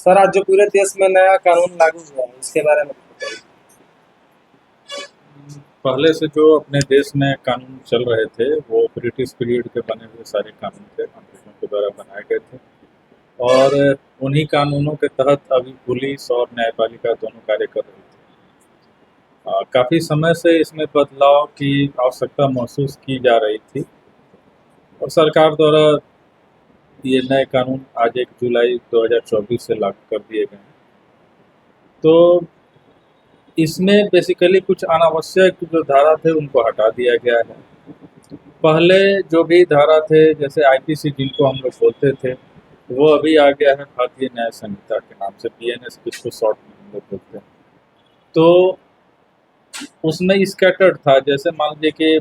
Sir आज जो पूरे देश में नया कानून लागू हुआ है इसके बारे में बताइए। पहले से जो अपने देश में कानून चल रहे थे वो ब्रिटिश पीरियड के बने हुए सारे कानून थे, अंग्रेजों के द्वारा बनाए गए थे। और उन्हीं कानूनों के तहत अभी पुलिस और न्यायपालिका दोनों कार्य कर रही थी। काफ़ी समय से इसमें बदलाव की आवश्यकता महसूस की जा रही थी और सरकार द्वारा ये नए कानून आज 1 जुलाई 2024 से लागू कर दिए गए हैं। तो इसमें बेसिकली कुछ अनावश्यक जो धारा थे उनको हटा दिया गया है। पहले जो भी धारा थे जैसे आईपीसी जिनको हम लोग बोलते थे वो अभी आ गया है भारतीय न्याय संहिता के नाम से, बीएनएस जिसको शॉर्ट में हम लोग बोलते हैं। तो उसमें स्कैटर्ड था, जैसे मान लीजिए कि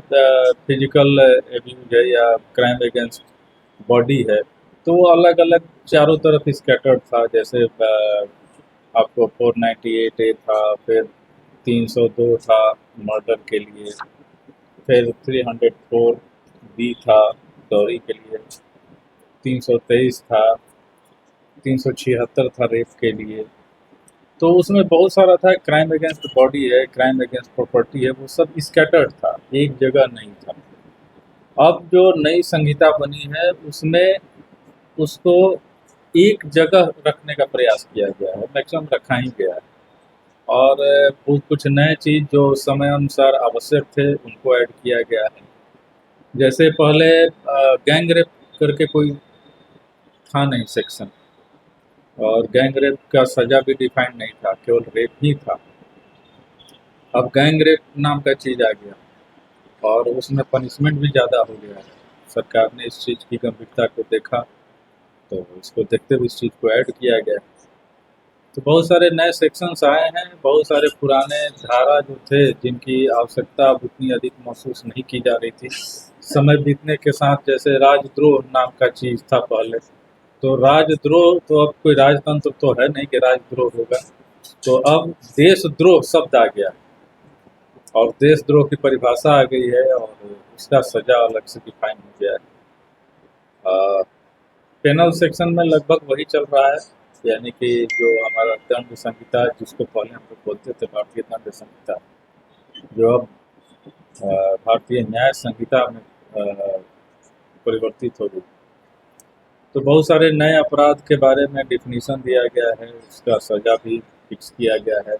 फिजिकल एब्यूज है या क्राइम अगेंस्ट बॉडी है, तो वो अलग अलग चारों तरफ स्कैटर्ड था। जैसे आपको 498 ए था, फिर 302 था मर्डर के लिए, फिर 304 बी था डॉरी के लिए, 323 था, 376 था रेप के लिए। तो उसमें बहुत सारा था, क्राइम अगेंस्ट बॉडी है, क्राइम अगेंस्ट प्रॉपर्टी है, वो सब स्कैटर्ड था, एक जगह नहीं था। अब जो नई संहिता बनी है उसमें उसको एक जगह रखने का प्रयास किया गया है, मैक्सिमम रखा ही गया है। और कुछ नए चीज़ जो समय अनुसार आवश्यक थे उनको ऐड किया गया है। जैसे पहले गैंग रेप करके कोई था नहीं सेक्शन, और गैंग रेप का सज़ा भी डिफाइंड नहीं था, केवल रेप ही था। अब गैंग रेप नाम का चीज़ आ गया और उसमें पनिशमेंट भी ज़्यादा हो गया है। सरकार ने इस चीज़ की गंभीरता को देखा, तो इसको देखते हुए इस चीज़ को ऐड किया गया। तो बहुत सारे नए सेक्शंस आए हैं, बहुत सारे पुराने धारा जो थे जिनकी आवश्यकता अब उतनी अधिक महसूस नहीं की जा रही थी। समय बीतने के साथ जैसे राजद्रोह नाम का चीज़ था पहले, तो राजद्रोह तो अब कोई राजतंत्र तो है नहीं कि राजद्रोह होगा, तो अब देशद्रोह शब्द आ गया और देशद्रोह की परिभाषा आ गई है और उसका सजा अलग से डिफाइन हो गया है। पेनल सेक्शन में लगभग वही चल रहा है, यानी कि जो हमारा दंड संहिता जिसको पहले हम लोग बोलते थे भारतीय दंड संहिता, जो अब भारतीय न्याय संहिता में परिवर्तित हो गई। तो बहुत सारे नए अपराध के बारे में डिफिनीशन दिया गया है, उसका सज़ा भी फिक्स किया गया है।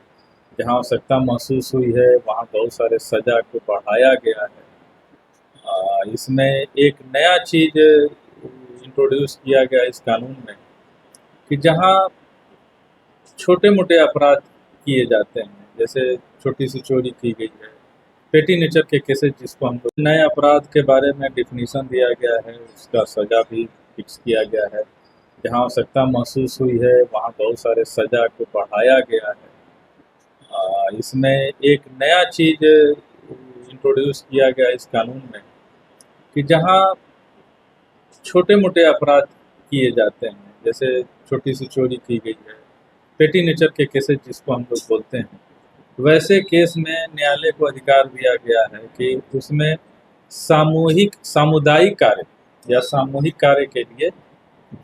जहाँ आवश्यकता महसूस हुई है वहाँ बहुत सारे सज़ा को बढ़ाया गया है। इसमें एक नया चीज़ इंट्रोड्यूस किया गया इस कानून में कि जहाँ छोटे मोटे अपराध किए जाते हैं, जैसे छोटी सी चोरी की गई है, पेटी नेचर के केसेस जिसको हम लोग, नए अपराध के बारे में डिफिनीशन दिया गया है, उसका सज़ा भी फिक्स किया गया है। जहाँ आवश्यकता महसूस हुई है वहाँ बहुत सारे सज़ा को बढ़ाया गया है। इसमें एक नया चीज़ इंट्रोड्यूस किया गया इस कानून में कि जहाँ छोटे मोटे अपराध किए जाते हैं, जैसे छोटी सी चोरी की गई है, पेटी नेचर के केसेस जिसको हम लोग बोलते हैं, वैसे केस में न्यायालय को अधिकार दिया गया है कि उसमें सामुदायिक कार्य या सामूहिक कार्य के लिए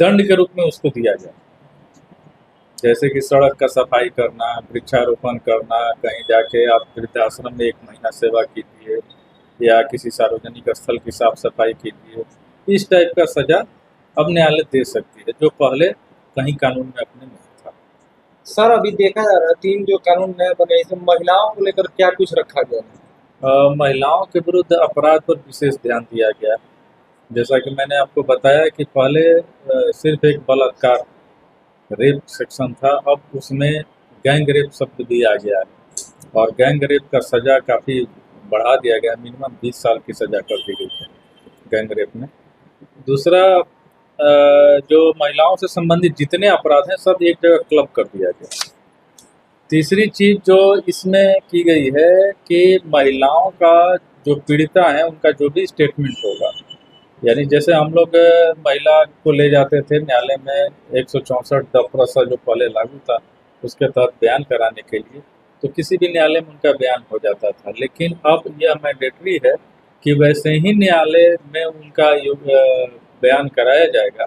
दंड के रूप में उसको दिया जाए। जैसे कि सड़क का सफाई करना, वृक्षारोपण करना, कहीं जाके आप वृद्धाश्रम में 1 महीना सेवा कीजिए या किसी सार्वजनिक स्थल की साफ सफाई कीजिए, इस टाइप का सजा अब न्यायालय दे सकती है, जो पहले कहीं कानून में अपने नहीं था। सर अभी देखा जा रहा है तीन जो कानून नए बने इसमें महिलाओं को लेकर क्या कुछ रखा गया है। महिलाओं के विरुद्ध अपराध पर विशेष ध्यान दिया गया। जैसा कि मैंने आपको बताया कि पहले सिर्फ एक बलात्कार रेप सेक्शन था, अब उसमें गैंग रेप शब्द भी आ गया है और गैंग रेप का सज़ा काफ़ी बढ़ा दिया गया, मिनिमम 20 साल की सज़ा कर दी गई है गैंग रेप में। दूसरा, जो महिलाओं से संबंधित जितने अपराध हैं सब एक जगह क्लब कर दिया गया। तीसरी चीज़ जो इसमें की गई है कि महिलाओं का जो पीड़िता है उनका जो भी स्टेटमेंट होगा, यानी जैसे हम लोग महिला को ले जाते थे न्यायालय में 164 दफरा जो पहले लागू था उसके तहत बयान कराने के लिए, तो किसी भी न्यायालय में उनका बयान हो जाता था। लेकिन अब यह मैंडेटरी है कि वैसे ही न्यायालय में उनका बयान कराया जाएगा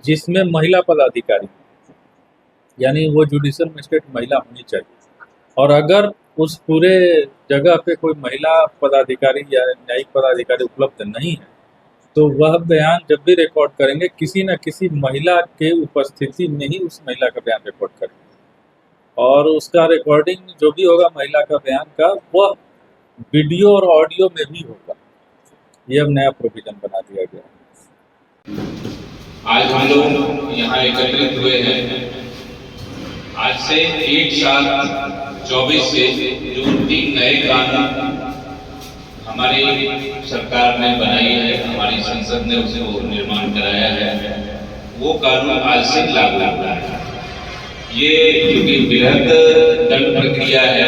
जिसमें महिला पदाधिकारी, यानी वो जुडिशियल मजिस्ट्रेट महिला होनी चाहिए। और अगर उस पूरे जगह पे कोई महिला पदाधिकारी या न्यायिक पदाधिकारी उपलब्ध नहीं है, तो वह बयान जब भी रिकॉर्ड करेंगे किसी न किसी महिला के उपस्थिति में ही उस महिला का बयान रिकॉर्ड करेंगे, और उसका रिकॉर्डिंग जो भी होगा महिला का बयान का, वह वीडियो और ऑडियो में भी होगा। ये अब नया प्रोविजन बना दिया गया है। आज हम लोग यहाँ एकत्रित हुए हैं। आज से 1 साल 24 से जो 3 नए कानून हमारी सरकार ने बनाई है, हमारी संसद ने उसको निर्माण कराया है, वो कानून आज से लागू होगा। ये क्योंकि बृहद दंड प्रक्रिया है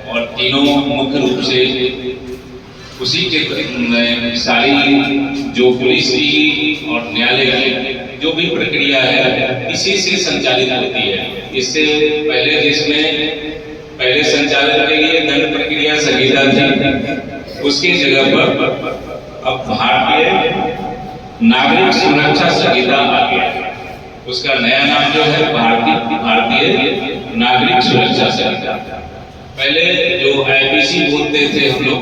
और तीनों मुख्य रूप से उसी के सारी जो पुलिस की और न्यायालय की जो भी प्रक्रिया है इसी से संचालित होती है। इससे पहले जिसमें पहले संचालन के लिए दंड प्रक्रिया संहिता थी, उसकी जगह पर अब भारतीय नागरिक सुरक्षा संहिता आ गया है। उसका नया नाम जो है भारतीय नागरिक सुरक्षा संहिता। पहले जो आईपीसी बोलते थे हम लोग,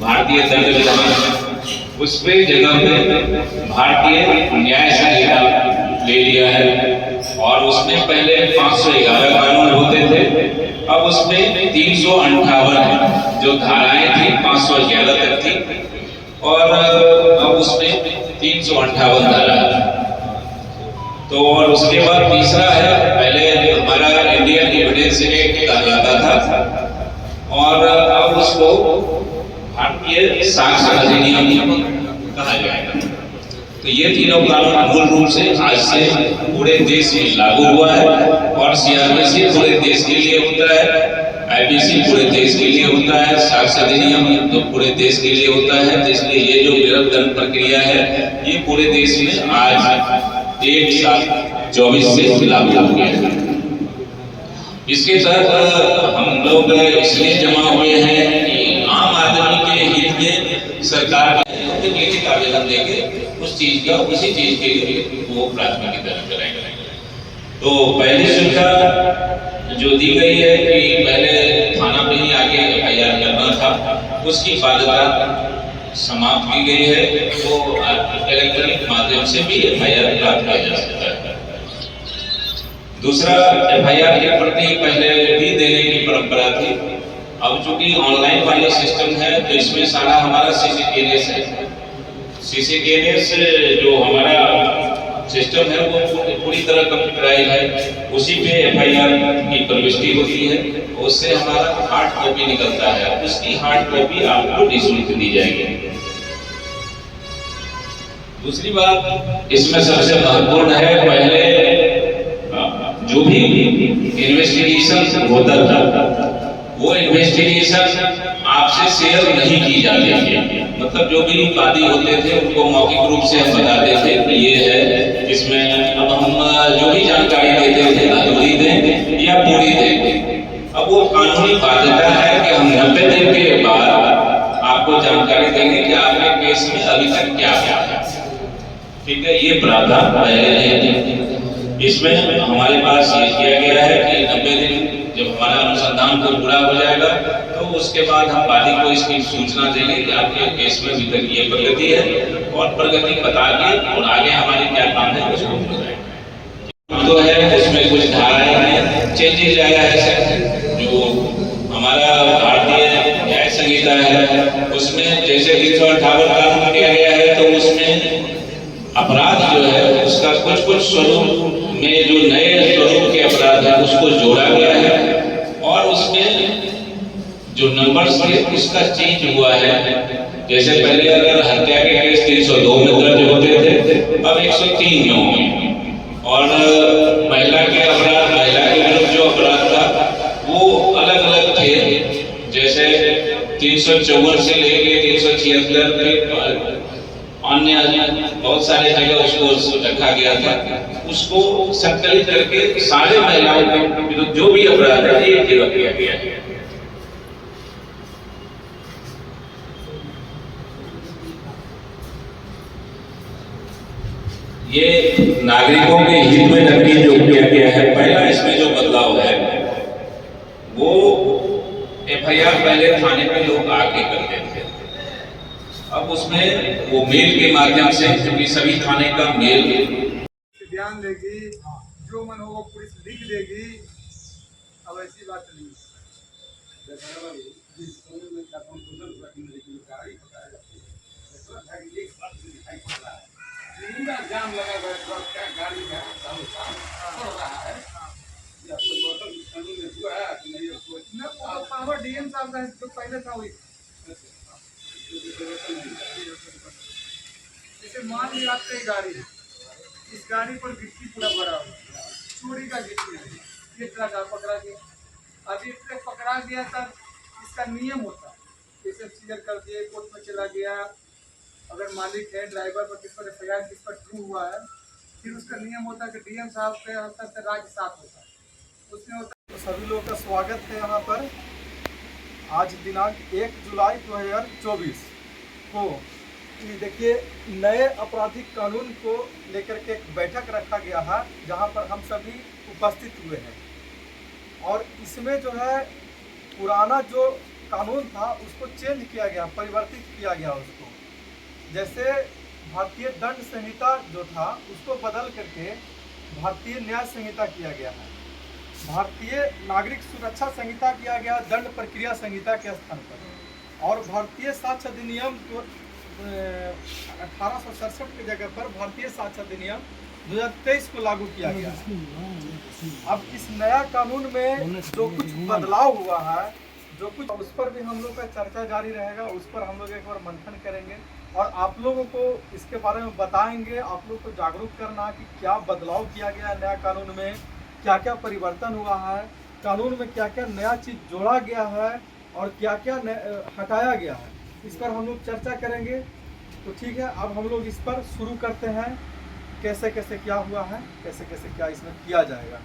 भारतीय दंड विधान, उस पे जगह पे भारतीय न्याय संहिता ले लिया है। और उसमें पहले 511 कानून होते थे, अब उसमें 358 है। जो धाराएं थी 511 तक थी और अब उसमें 358 धारा है। तो और उसके बाद तीसरा है, पहले हमारा इंडियन एविडेंस एक्ट कहलाता था और अब उसको भारतीय साक्ष्य अधिनियम कहा जाएगा। तो ये तीनों कानून मूल रूप से आज से पूरे देश में लागू हुआ है। और सीआरपीसी पूरे देश के लिए होता है, आईपीसी पूरे देश के लिए होता है, साक्ष्य अधिनियम तो पूरे देश के लिए होता है। तो इसलिए ये जो बृहद दंड प्रक्रिया है ये पूरे देश में आज 1 साल 24 से लागू हो गया है। इसके तहत हम लोग इसलिए जमा हुए हैं कि आम आदमी के हित में सरकार के लिखित आवेदन देके उस चीज का उसी चीज के लिए वो प्राथमिकी दर्ज कराएंगे। तो पहली सुविधा जो दी गई है कि पहले थाना पे ही आगे एफआईआर करना था, उसकी बाध्यता समाप्त की गई है। तो इलेक्ट्रॉनिक माध्यम से भी एफआईआर प्राप्त किया जा सकता है। दूसरा, एफआईआर की प्रति पहले भी देने की परंपरा थी। अब चूंकि ऑनलाइन वाला सिस्टम है तो इसमें सारा हमारा सीसीटीएनएस है। सीसीटीएनएस जो हमारा सिस्टम है वो पूरी तरह कंप्यूटराइज है। उसी पे एफआईआर की प्रविष्टि होती है, उससे हमारा हार्ड कॉपी निकलता है। उसकी हार्ड कॉपी आपको निःशुल्क दी जाएगी। दूसरी बात इसमें सबसे महत्वपूर्ण है, पहले जो भी इन्वेस्टिगेशन होता था वो इन्वेस्टिगेशन आपसे शेयर नहीं की जाती थी। मतलब जो भी वादी होते थे उनको मौखिक रूप से हम बताते थे कि ये है, इसमें अब हम जो भी जानकारी देते थे अधूरी दें या पूरी दें। अब वो कानूनी बाध्यता है कि हम 90 दिन के बाद आपको जानकारी देंगे कि आपके केस में अभी तक क्या हुआ है। ठीक है, ये प्रावधान पहले नहीं थे। इसमें हमारे पास ये किया गया है कि 90 दिन जब हमारा अनुसंधान को पूरा हो जाएगा तो उसके बाद हम वादी को इसकी सूचना देंगे कि आपके केस में अभी तक ये प्रगति है, और प्रगति बता के और आगे हमारे क्या काम है उसको हो जाएगा। तो है उसमें कुछ धाराएं हैं, चेंजेज आया है। जो हमारा भारतीय न्याय संहिता है उसमें जैसे 358 कानून किया गया है, तो उसमें अपराध जो है उसका कुछ स्वरूप में जो नए स्वरूप के अपराध है उसको जोड़ा गया है। और उसमें जो नंबर्स थे उसका चेंज हुआ है। जैसे पहले अगर हत्या के केस 302 में दर्ज होते थे, अब 103 में होंगे। और महिला के अपराध, महिला के विरुद्ध जो अपराध था वो अलग अलग थे। जैसे 354 से लेके 376 अन्य बहुत सारे जगह उसको रखा गया था। उसको संकलित करके सारे महिलाओं के विरुद्ध जो भी अपराध है एक जगह किया गया है। ये नागरिकों के हित में रख के जो किया गया है। पहला इसमें जो बदलाव है वो एफआईआर पहले थाने पे लोग आके करते थे, अब उसमें वो मेल के माध्यम से, क्योंकि सभी थाने का मेल ध्यान देगी, जो मन हो वो पुलिस लिख देगी। अब ऐसी बात नहीं जाम लगा क्या गाड़ी का पावर डीएम साहब का जो पहले था वही। जैसे मान लिया आपकी गाड़ी, इस गाड़ी पर गिट्टी पूरा भरा हुआ, चोरी का गिट्टी है, ये ट्रक पकड़ा गया। अभी ट्रक पकड़ा गया तब इसका नियम होता है, जैसे सीजर कर दिए, कोर्ट में चला गया, अगर मालिक है ड्राइवर पर किस पर एफआईआर किस पर ट्रू हुआ है, फिर उसका नियम होता है कि डीएम साहब के स्तर से राज्य साथ होता है, उसमें होता है। तो सभी लोगों का स्वागत है यहाँ पर। आज दिनांक 1 जुलाई 2024 को देखिए नए आपराधिक कानून को लेकर के एक बैठक रखा गया है, जहाँ पर हम सभी उपस्थित हुए हैं। और इसमें जो है पुराना जो कानून था उसको चेंज किया गया, परिवर्तित किया गया उसको। जैसे भारतीय दंड संहिता जो था उसको बदल करके भारतीय न्याय संहिता किया गया है, भारतीय नागरिक सुरक्षा संहिता किया गया दंड प्रक्रिया संहिता के स्थान पर, और भारतीय साक्ष्य अधिनियम 1867 की जगह पर भारतीय साक्ष्य अधिनियम 2023 को लागू किया गया। अब इस नया कानून में जो कुछ बदलाव हुआ है, जो कुछ, उस पर भी हम लोग का चर्चा जारी रहेगा, उस पर हम लोग एक बार मंथन करेंगे और आप लोगों को इसके बारे में बताएंगे। आप लोग को जागरूक करना कि क्या बदलाव किया गया है नया कानून में, क्या क्या परिवर्तन हुआ है, कानून में क्या क्या नया चीज़ जोड़ा गया है और क्या क्या हटाया गया है, इस पर हम लोग चर्चा करेंगे। तो ठीक है, अब हम लोग इस पर शुरू करते हैं, कैसे कैसे क्या हुआ है, कैसे कैसे क्या इसमें किया जाएगा।